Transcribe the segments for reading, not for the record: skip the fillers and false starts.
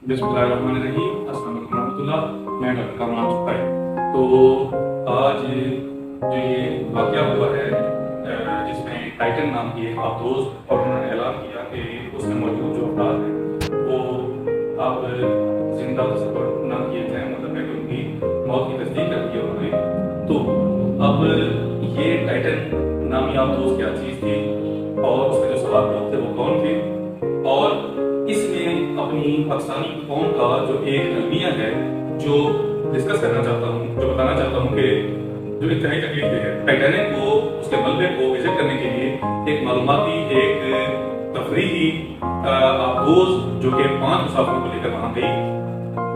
बिस्मिल्लाहिर्रहमानिर्रहीम, अस्सलाम वालेकुम रहमतुल्लाह। मैं डॉक्टर कमरान चुप्पा। तो आज जो ये वाक़या हुआ है जिसमें टाइटन नाम की एक आबदोज़ और उन्होंने ऐलान किया कि उसमें मौजूद जो अफराद हैं वो अब ज़िंदा तस्वर न किए जाएँ, मतलब है कि उनकी मौत की तस्दीक कर दी है उन्होंने। तो अब ये टाइटन नामी आबदोज़ क्या चीज़ थी और उसके जो सवाल थे वो कौन थे, और इसमें अपनी पाकिस्तानी कौम का जो एक अलमिया है जो डिस्कस करना चाहता हूँ, जो बताना चाहता हूँ कि जो इंतहाई तकलीफ है टाइटैनिक को, उसके मलबे को विजिट करने के लिए एक मालूमाती एक तफरीही आबदोज़ जो कि 5 मुसाफिरों को लेकर वहाँ गई।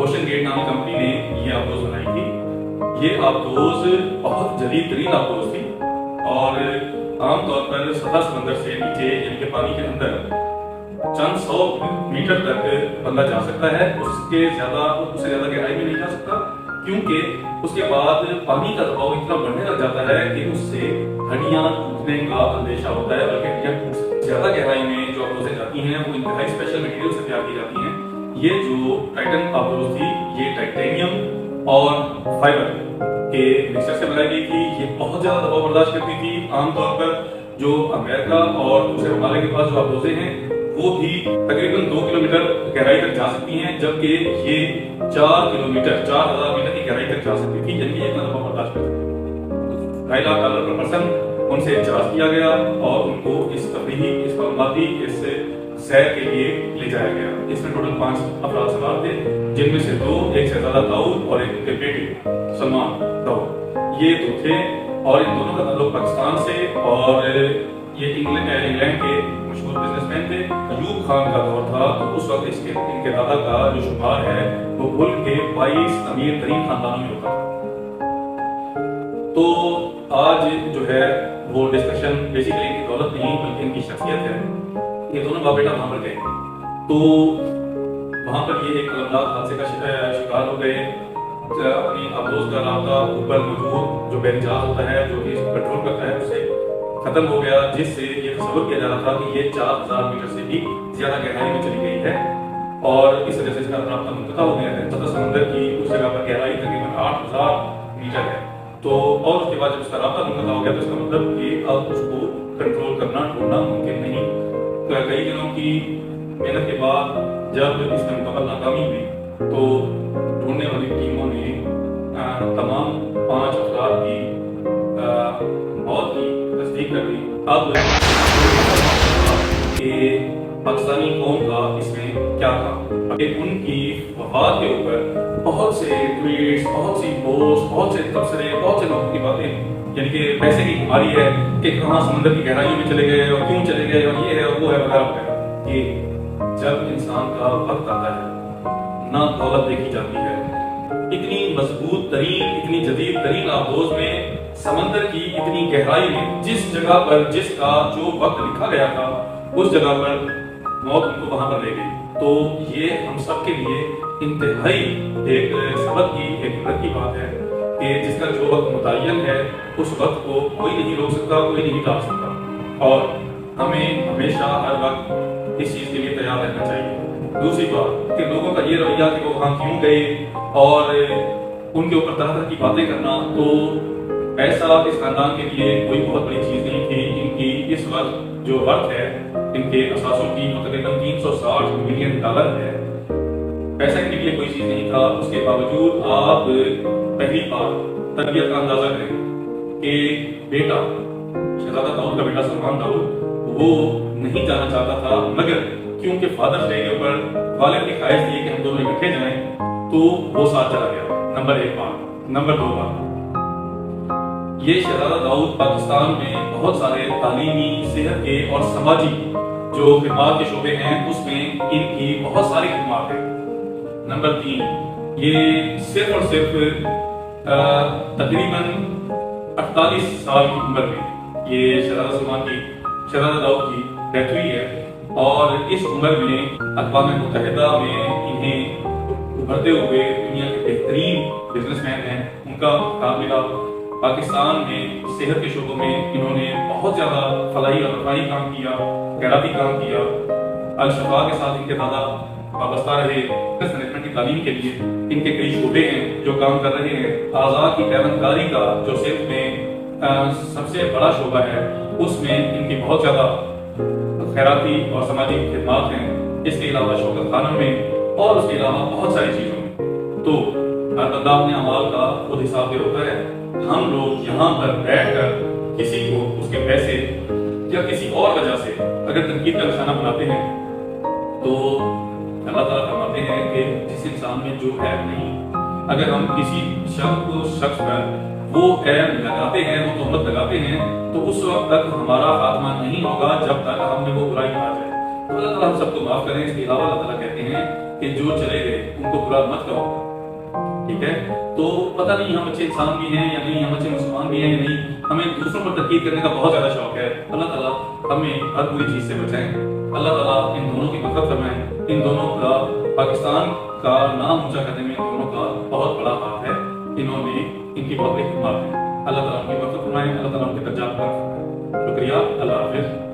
ओशन गेट नामी कंपनी ने ये आबदोज़ बनाई थी। ये आबदोज़ बहुत जदीद तरीन आबदोज़ थी और आमतौर पर सतह समंदर से नीचे यानी कि पानी के अंदर चंद 100 मीटर तक बंदा जा सकता है, उससे ज्यादा गहराई में नहीं जा सकता, क्योंकि उसके बाद पानी का दबाव इतना बढ़ने लग जाता है कि उससे हड्डियां टूटने का अंदेशा होता है। बल्कि हड्डियां ज्यादा गहराई में जो आबदोज़ें जाती हैं वो इंतहाई स्पेशल मटेरियल से तैयार की जाती हैं। ये जो टाइटन आबदोज़ थी ये टाइटेनियम और फाइबर के मिक्सचर से बनाई गई थी। ये बहुत ज्यादा दबाव बर्दाश्त करती थी। आमतौर पर जो अमेरिका और दूसरे ममालिक के पास जो आबदोज़ें हैं वो भी तकरीबन 2 किलोमीटर गहराई तक जा सकती हैं, जबकि ये 4 किलोमीटर 4000 मीटर की गहराई तक जा सकती थी, यानी एक दफा बर्दाश्त कर सकती। $2.5 लाख पर पर्सन उनसे चार्ज किया गया और उनको इस तफरीही, इस मालूमाती, इस सैर के लिए ले जाया गया। इसमें टोटल 5 अफराद सवार थे, जिनमें से 2 एक शहजादा दाऊद और एक उनके बेटे सलमान दाऊद, ये 2 थे। और इन दोनों का ताल्लुक पाकिस्तान से, और ये इंग्लैंड के मशहूर बिजनेसमैन थे। अयूब खान का दौर था, तो उस वक्त इनके दादा का जो शुमार है वो मुल्क के 22 अमीर तरीन खानदानों में होता था। तो आज जो है वो डिस्कशन बेसिकली इनकी दौलत नहीं बल्कि इनकी शख्सियत है। ये दोनों बाप बेटा वहां पर गए, तो वहां पर ये एक अलमनाक हादसे का शिकार हो गए। अपनी आबदोज़ का रास्ता ऊपर मौजूद जो बेरजाज होता है, जो कि इसको कंट्रोल करता है, उससे खत्म हो गया, जिससे ये तस्वर किया जा रहा था कि ये 4000 मीटर से भी ज्यादा गहराई में चली गई है और इस वजह से इसका रास्ता मुनक़ता हो गया है। सतह समंदर की उस जगह पर गहराई तकरीबन 8000 मीटर है। तो और उसके बाद जब इसका रास्ता मुनक़ता हो गया तो इसका मतलब कि अब उसको कंट्रोल करना, ढूंढना मुमकिन नहीं। तो कई दिनों की मेहनत के बाद जब इसमें मुकम्मल नाकामी हुई तो ढूंढने वाली टीमों ने तमाम 5 अफराद की मौत की तस्दीक कर दी। अब पाकिस्तानी कौम का इसमें क्या था? उनकी वफात के ऊपर बहुत से ट्वीट्स, बहुत सी पोस्ट, बहुत से तबसरे, बहुत से लोगों की बातें, यानी कि पैसे की बीमारी है कि कहाँ समुद्र की गहराई में चले गए और क्यों चले गए और ये है और वो है वगैरह वगैरह। कि जब इंसान का वक्त आता है ना दौलत देखी जाती है, इतनी मजबूत तरीन, इतनी जदीद तरीन आबदोज़ में समंदर की इतनी गहराई में जिस जगह पर जिसका जो वक्त लिखा गया था उस जगह पर मौत उनको वहां पर ले गई। तो ये हम सब के लिए इंतहाई एक सबक की, एक इबरत की बात है कि जिसका जो वक्त मुतय्यन है उस वक्त को कोई नहीं रोक सकता, कोई नहीं टाल सकता, और हमें हमेशा हर वक्त इस चीज के लिए तैयार रहना चाहिए। दूसरी बात कि लोगों का ये रवैया कि वो वहां क्यों गए और उनके ऊपर तरह तरह की बातें करना, तो ऐसा इस खानदान के लिए कोई बहुत बड़ी चीज नहीं थी। इनकी इस वक्त जो वर्थ है इनके असासों की वो तकरीबन $360 मिलियन है। पैसा इनके लिए कोई चीज नहीं था। उसके बावजूद आप पहली बार तरबियत का अंदाजा करें कि बेटा शहजादा दाऊद का बेटा सलमान दाऊद वो नहीं जाना चाहता था, मगर क्योंकि फादर्स डे के ऊपर वालिद की ख्वाहिश थी कि हम दोनों इकट्ठे जाएं, तो वो साथ चला गया। नंबर 1 बात। नंबर 2 बात, ये शहजादा दाऊद पाकिस्तान में बहुत सारे तालीमी, सेहत के और समाजी जो खिदमात के शोबे हैं उसमें इनकी बहुत सारी खिदमात है। नंबर 3, ये सिर्फ और सिर्फ तकरीबन 48 साल की उम्र में ये शहजादा दाऊद की डेथ हुई है, और इस उम्र में अक़वाम मुत्तहिदा में इन्हें उभरते हुए दुनिया के बेहतरीन बिजनेसमैन हैं, उनका काम मिला। पाकिस्तान में सेहत के शोबों में इन्होंने बहुत ज्यादा फलाही और रफाही काम किया, खैराती काम किया। अल शफा के साथ इनके दादा وابستہ رہے مینجمنٹ کی تعلیم کے لیے ان کے کئی شعبے ہیں جو کام کر رہے ہیں. اعضاء کی پیوندکاری کا جو صرف میں سب سے بڑا شعبہ ہے اس میں ان کی بہت زیادہ خیراتی اور سماجی خدمات ہیں. اس کے علاوہ شوکت خانوں میں اور اس کے علاوہ بہت ساری چیزوں میں. تو بندہ اپنے اعمال کا خود حساب دے ہوتا ہے. ہم لوگ یہاں پر بیٹھ کر کسی کو اس کے پیسے یا کسی اور وجہ سے اگر تنقید کا نشانہ بناتے ہیں تو اللہ تعالیٰ فرماتے ہیں کہ جس انسان میں جو عیب نہیں, اگر ہم کسی شخص پر وہ عیب لگاتے ہیں, وہ تہمت لگاتے ہیں, تو اس وقت تک ہمارا خاتمہ نہیں ہوگا جب تک ہم نے وہ برائی نہ جائے. تو اللہ تعالیٰ ہم سب کو معاف کریں. اس کے علاوہ اللہ تعالیٰ کہتے ہیں کہ جو چلے گئے ان کو برا مت کرو. ٹھیک ہے, تو پتہ نہیں ہم اچھے انسان بھی ہیں یا نہیں, ہم اچھے مسلمان بھی ہیں یا نہیں, ہمیں دوسروں پر تنقید کرنے کا بہت زیادہ شوق ہے. اللہ تعالیٰ ہمیں ہر بری چیز سے بچائیں. اللہ تعالیٰ ان دونوں کی مدد فرمائیں. ان دونوں کا پاکستان کا نام اونچا کرنے میں ان دونوں کا بہت بڑا ہاتھ ہے. انہوں نے ان کی بہت بڑی خدمات ہے. اللہ تعالیٰ ان کی مدد فرمائیں. اللہ تعالیٰ ان کے درجات پر. شکریہ. اللہ حافظ.